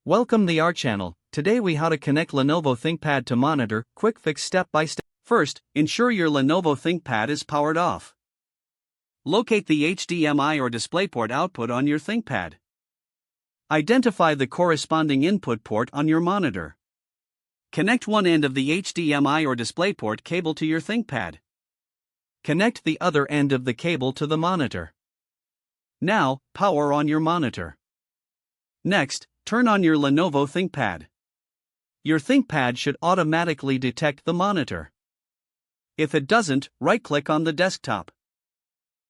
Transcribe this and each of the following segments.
Welcome to our channel. Today we how to connect Lenovo ThinkPad to monitor, quick fix step by step. First, ensure your Lenovo ThinkPad is powered off. Locate the HDMI or DisplayPort output on your ThinkPad. Identify the corresponding input port on your monitor. Connect one end of the HDMI or DisplayPort cable to your ThinkPad. Connect the other end of the cable to the monitor. Now, power on your monitor. Next, turn on your Lenovo ThinkPad. Your ThinkPad should automatically detect the monitor. If it doesn't, right-click on the desktop.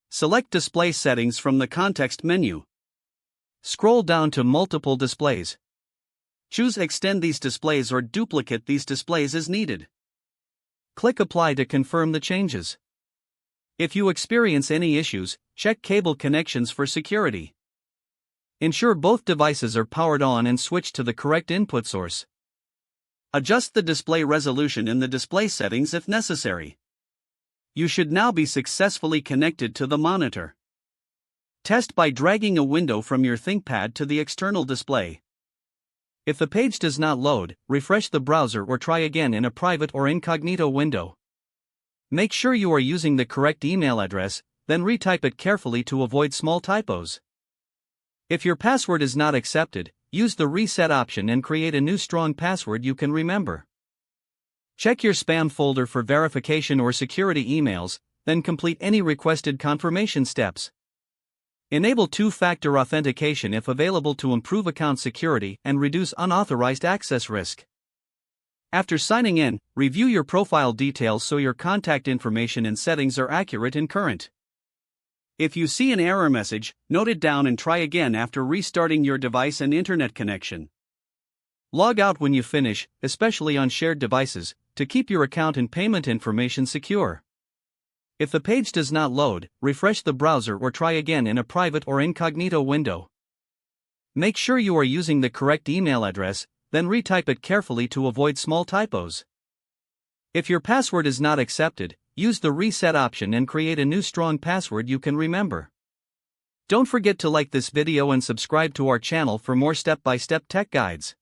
Select Display Settings from the context menu. Scroll down to Multiple Displays. Choose Extend these displays or duplicate these displays as needed. Click Apply to confirm the changes. If you experience any issues, check cable connections for security. Ensure both devices are powered on and switch to the correct input source. Adjust the display resolution in the display settings if necessary. You should now be successfully connected to the monitor. Test by dragging a window from your ThinkPad to the external display. If the page does not load, refresh the browser or try again in a private or incognito window. Make sure you are using the correct email address, then retype it carefully to avoid small typos. If your password is not accepted, use the reset option and create a new strong password you can remember. Check your spam folder for verification or security emails, then complete any requested confirmation steps. Enable two-factor authentication if available to improve account security and reduce unauthorized access risk. After signing in, review your profile details so your contact information and settings are accurate and current. If you see an error message, note it down and try again after restarting your device and internet connection. Log out when you finish, especially on shared devices, to keep your account and payment information secure. If the page does not load, refresh the browser or try again in a private or incognito window. Make sure you are using the correct email address, then retype it carefully to avoid small typos. If your password is not accepted, use the reset option and create a new strong password you can remember. Don't forget to like this video and subscribe to our channel for more step-by-step tech guides.